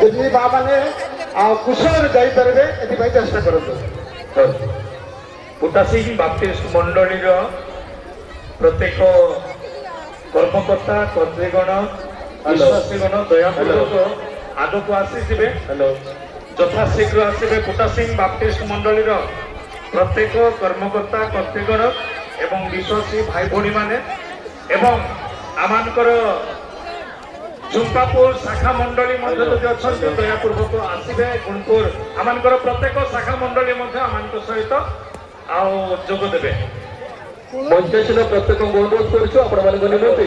ଯଦି ମା ମାନେ କୁଶଳରେ ଯାଇପାରିବେ ଏଥିପାଇଁ ଚେଷ୍ଟା କରନ୍ତୁ। ପୁଟାସିଂ ବାପ୍ଟିଷ୍ଟ ମଣ୍ଡଳୀର ପ୍ରତ୍ୟେକ କର୍ମକର୍ତ୍ତା କର୍ତ୍ରୀଗଣ ବିଶ୍ୱାସୀଗଣ ଦୟାପୂର୍ବକ ଆଗକୁ ଆସିଯିବେ। ଯଥାଶୀଘ୍ର ଆସିବେ। ପୁଟାସିଂ ବାପ୍ଟିଷ୍ଟ ମଣ୍ଡଳୀର ପ୍ରତ୍ୟେକ କର୍ମକର୍ତ୍ତା କର୍ତ୍ରୀଗଣ ଏବଂ ବିଶ୍ୱାସୀ ଭାଇ ଭଉଣୀମାନେ ଏବଂ ଆମମାନଙ୍କର ଝୁମ୍ପାପୁର ଶାଖା ମଣ୍ଡଳୀ ମଧ୍ୟ ଯଦି ଅଛନ୍ତି ଦୟାପୂର୍ବକ ଆସିବେ। ଗୁଣପୁର ଆମମାନଙ୍କର ପ୍ରତ୍ୟେକ ଶାଖା ମଣ୍ଡଳୀ ମଧ୍ୟ ଆମମାନଙ୍କ ସହିତ ଯୋଗ ଦେବେ। ମଞ୍ଚେସିର ପ୍ରତ୍ୟେକଙ୍କୁ ଅନୁରୋଧ କରୁଛୁ ଆପଣମାନଙ୍କ ନିମନ୍ତେ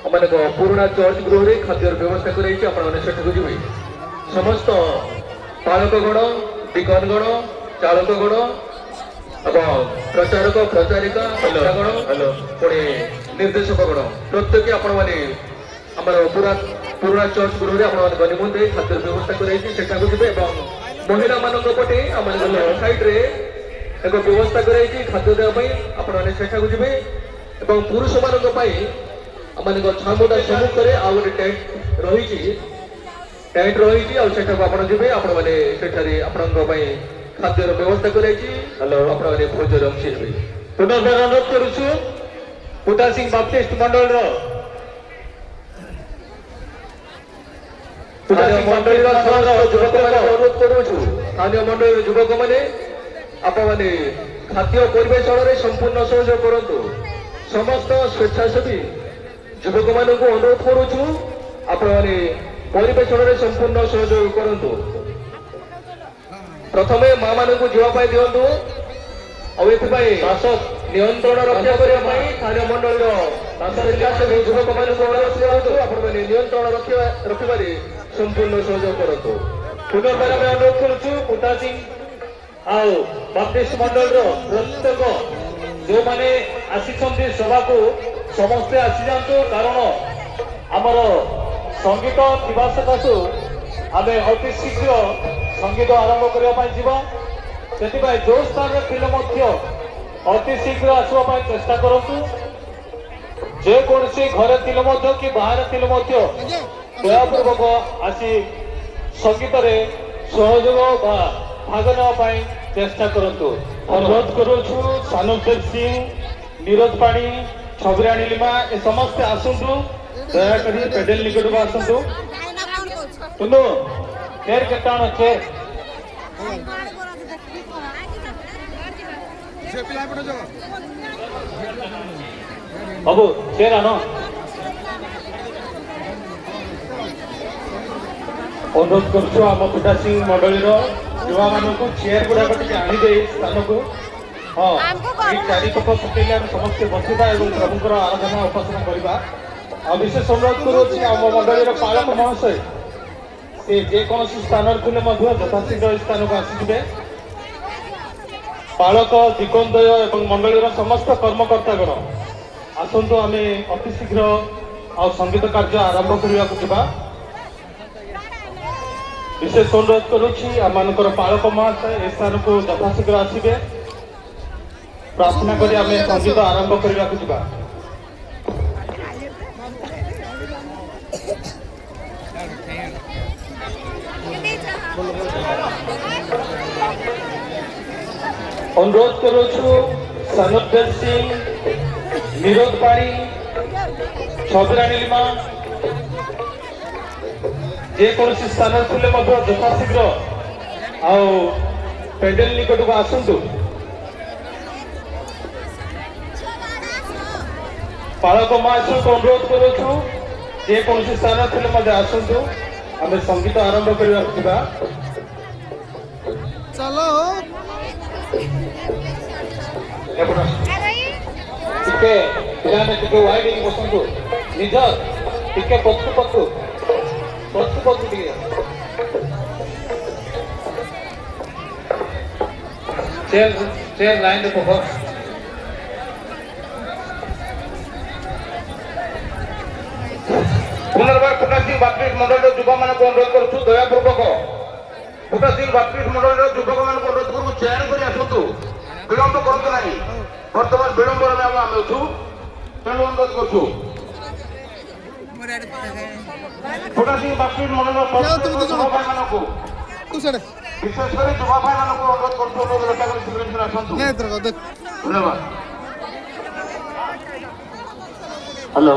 ଆମମାନଙ୍କ ପୁରୁଣା ଚର୍ଚ୍ଚ ଗୃହରେ ଖାଦ୍ୟର ବ୍ୟବସ୍ଥା କରାଯାଇଛି। ଆପଣମାନେ ସେଠାକୁ ଯିବେ। ସମସ୍ତ ପାଳକଗଣ ଡିକନଗଣ ଚାଳକଗଣ ଏବଂ ପ୍ରଚାରକ ପ୍ରଚାରିକା ଗଣ ପୁଣି ନିର୍ଦ୍ଦେଶକଗଣ ପ୍ରତ୍ୟେକ ଆପଣମାନେ ଆମର ପୁରୁଣା ଚର୍ଚ୍ଚ ଗୃହରେ ଆପଣମାନଙ୍କ ନିମନ୍ତେ ଖାଦ୍ୟର ବ୍ୟବସ୍ଥା କରାଯାଇଛି। ସେଠାକୁ ଯିବେ ଏବଂ ମହିଳାମାନଙ୍କ ପଟେ ଆମମାନଙ୍କ ସାଇଡ୍ରେ ଏକ ବ୍ୟବସ୍ଥା କରାଯାଇଛି ଖାଦ୍ୟ ଦେବା ପାଇଁ। ଆପଣମାନେ ସେଠାକୁ ଯିବେ ଏବଂ ପୁରୁଷମାନଙ୍କ ପାଇଁ ଆମମାନଙ୍କ ଛାମୁଣ୍ଡା ସମ୍ମୁଖରେ ଆଉ ଗୋଟେ ଟେଣ୍ଟ ରହିଛି ଆଉ ସେଠାକୁ ଆପଣ ଯିବେ। ଆପଣମାନେ ସେଠାରେ ଆପଣଙ୍କ ପାଇଁ ଖାଦ୍ୟର ବ୍ୟବସ୍ଥା କରାଯାଇଛି। ଆପଣମାନେ ଭୋଜରେ ଅଂଶୀ ହେବେ। ପୁନର୍ବାର ଅନୁରୋଧ କରୁଛୁ ପୁଟାସିଂ ବାପ୍ଟିଷ୍ଟ ମଣ୍ଡଳୀର ଅନୁରୋଧ କରୁଛୁ ସ୍ଥାନୀୟ ମଣ୍ଡଳୀର ଯୁବକମାନେ ଆପଣମାନେ ଖାଦ୍ୟ ପରିବେଷଣରେ ସମ୍ପୂର୍ଣ୍ଣ ସହଯୋଗ କରନ୍ତୁ। ସମସ୍ତ ସ୍ୱେଚ୍ଛାସେବୀ ଯୁବକମାନଙ୍କୁ ଅନୁରୋଧ କରୁଛୁ ଆପଣମାନେ ପରିବେଷଣରେ ସମ୍ପୂର୍ଣ୍ଣ ସହଯୋଗ କରନ୍ତୁ। ପ୍ରଥମେ ମା ମାନଙ୍କୁ ଯିବା ପାଇଁ ଦିଅନ୍ତୁ ଆଉ ଏଥିପାଇଁ ନିୟନ୍ତ୍ରଣ ରକ୍ଷା କରିବା ପାଇଁ ସ୍ଥାନୀୟ ମଣ୍ଡଳୀର ସ୍ୱେଚ୍ଛାସେବୀ ଯୁବକମାନଙ୍କୁ ଅନୁରୋଧ କରନ୍ତୁ ଆପଣମାନେ ନିୟନ୍ତ୍ରଣ ରଖିବାରେ ସମ୍ପୂର୍ଣ୍ଣ ସହଯୋଗ କରନ୍ତୁ। ପୁନର୍ବାର ଆମେ ଅନୁରୋଧ କରୁଛୁ ପୁଟାସିଂ ଆଉ ବାପ୍ଟିଷ୍ଟ ମଣ୍ଡଳୀର ପ୍ରତ୍ୟେକ ଯେଉଁମାନେ ଆସିଛନ୍ତି ସଭାକୁ ସମସ୍ତେ ଆସିଯାଆନ୍ତୁ। କାରଣ ଆମର ସଙ୍ଗୀତ ଥିବା ସକାଶୁ ଆମେ ଅତି ଶୀଘ୍ର ସଙ୍ଗୀତ ଆରମ୍ଭ କରିବା ପାଇଁ ଯିବା। ସେଥିପାଇଁ ଯେଉଁ ସ୍ଥାନରେ ଥିଲେ ମଧ୍ୟ ଅତି ଶୀଘ୍ର ଆସିବା ପାଇଁ ଚେଷ୍ଟା କରନ୍ତୁ। ଯେକୌଣସି ଘରେ ଥିଲେ ମଧ୍ୟ କି ବାହାରେ ଥିଲେ ମଧ୍ୟ ଦୟାପୂର୍ବକ ଆସି ସଙ୍ଗୀତରେ ସହଯୋଗ ବା ଭାଗ ନେବା ପାଇଁ ଚେଷ୍ଟା କରନ୍ତୁ। ଅନୁରୋଧ କରୁଛୁ ସାନୁଦେବ ସିଂ ନିରୋଜ ପାଣି ଛବିରାଣୀ ଲିମା ଏ ସମସ୍ତେ ଆସନ୍ତୁ। ଦୟାକରି ପେଡେଲ ନିକଟକୁ ଆସନ୍ତୁ। ଶୁଣୁ ଚେୟାର କେତେ ଆଣ ଚେୟାର ବାବୁ ଚେୟାର ଆଣ। ଅନୁରୋଧ କରୁଛୁ ଆମ ପୁଟାସିଂ ମଣ୍ଡଳୀର ଯୁବାମାନଙ୍କୁ ଚେୟାର ଗୁଡାକ ଟିକେ ଆଣିଦେଇ ସ୍ଥାନକୁ ଏଇ ଚାରିପଟ ପକେଇଲେ ଆମେ ସମସ୍ତେ ବସିବା ଏବଂ ପ୍ରଭୁଙ୍କର ଆରାଧନା ଉପାସନା କରିବା। ଆଉ ବିଶେଷ ଅନୁରୋଧ କରୁଅଛି ଆମ ମଣ୍ଡଳୀର ପାଳକ ମହାଶୟ ସେ ଯେକୌଣସି ସ୍ଥାନରେ ଥିଲେ ମଧ୍ୟ ଯଥାଶୀଘ୍ର ଏହି ସ୍ଥାନକୁ ଆସିଯିବେ। ପାଳକ ଦିଗନ୍ଦୟ ଏବଂ ମଣ୍ଡଳୀର ସମସ୍ତ କର୍ମକର୍ତ୍ତାଗଣ ଆସନ୍ତୁ। ଆମେ ଅତି ଶୀଘ୍ର ଆଉ ସଙ୍ଗୀତ କାର୍ଯ୍ୟ ଆରମ୍ଭ କରିବାକୁ ଯିବା। ବିଶେଷ ଅନୁରୋଧ କରୁଛି ଆମମାନଙ୍କର ପାଳକ ମହାଶୟ ଏ ସ୍ଥାନକୁ ଯଥାଶୀଘ୍ର ଆସିବେ। ପ୍ରାର୍ଥନା କରି ଆମେ ସଙ୍ଗୀତ ଆରମ୍ଭ କରିବାକୁ ଯିବା। অনুরোধ করুছু সানুদেব সিং নিরোধ পাড়ি ছবিরাণী লিমা যেকୌଣସି ସ୍ଥାନରେ ଥିଲେ ମଧ୍ୟ ଯଥାଶୀଘ୍ର ଆଉ ପେଣ୍ଡେଲ ନିକଟକୁ ଆସନ୍ତୁ। ପାଳକ ମହାଶୟଙ୍କୁ ଅନୁରୋଧ କରୁଛୁ ଯେକୌଣସି ସ୍ଥାନରେ ଥିଲେ ମଧ୍ୟ ଆସନ୍ତୁ। ଆମେ ସଙ୍ଗୀତ ଆରମ୍ଭ କରିବାକୁ ଯିବା। ଚାଲ ଟିକେ ପିଲାମାନେ ଟିକେ ୱାଇଡ୍ ହେଇକି ବସନ୍ତୁ। ନିଜ ଟିକେ ପଛୁ ଟିକେ ଚେୟାର ଲାଇନରେ ପକ। ପୁନର୍ବାର ପୁଟାସିଂ ବାପ୍ଟିଷ୍ଟ ମଣ୍ଡଳୀର ଯୁବକମାନଙ୍କୁ ଅନୁରୋଧ କରୁଛୁ ଦୟାପୂର୍ବକ ପୁଟାସିଂ ବାପ୍ଟିଷ୍ଟ ମଣ୍ଡଳୀର ଯୁବକମାନଙ୍କୁ ଅନୁରୋଧ କରୁଛୁ ଚେୟାର କରି ଆସନ୍ତୁ। ବିଳମ୍ବ କରନ୍ତୁ ନାହିଁ। ବର୍ତ୍ତମାନ ବିଳମ୍ବରେ ଆମେ ଅଛୁ ତେଣୁ ଅନୁରୋଧ କରୁଛୁ। ଫୁଟା ସିଂ ବାପ୍ତିଷ୍ଟ ମଣ୍ଡଳର ଯୁବ ଭାଇମାନଙ୍କୁ ତୁ ସେଟା ବିଶେଷ କରି ଯୁବ ଭାଇମାନଙ୍କୁ ଅନୁରୋଧ କରୁଛୁ ଅନୁରୋଧ ରକ୍ଷା କରି ଶୀଘ୍ର ଶୀଘ୍ର ଆସନ୍ତୁ। ନେ ଏଥର ଦେଖ ଧନ୍ୟବାଦ। ହ୍ୟାଲୋ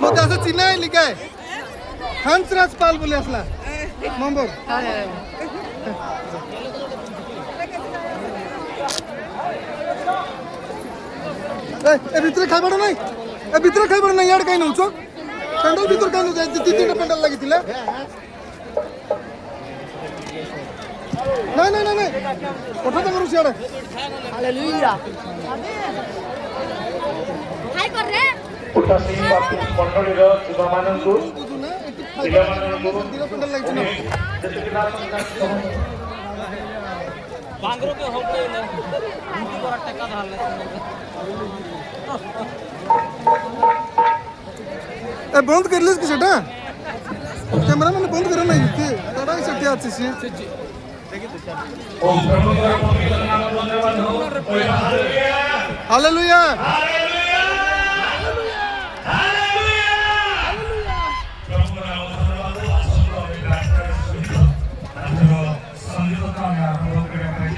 ମୋତେ ଆସ ଚିହ୍ନା লিখা হংসরাজ পাল বলে আসলা নম্বর এ ভিতরে খাইবার নাই এ ভিতরে খাইবার নাই ইয়ার কাই নউছ প্যান্ডেল ভিতর কাই নউ তিনটা প্যান্ডেল লাগিছিল না না না না কথা তো করু সিয়াড়ে हालेलुया हाय कर रे ଫୁଟା ସିଂ ବାପ୍ତିଷ୍ଟ ମଣ୍ଡଳୀର ଯୁବମାନଙ୍କୁ বুঝু না একটু ପିଲାମାନଙ୍କୁ দিলা প্যান্ডেল লাগিছিল ଯେତିକି ନାଚ ସମସ୍ତ ए बंद करलीस की सेटा कैमरा मैंने बंद करा नहीं के तड़ा ही सेटी आछि सी हालेलुया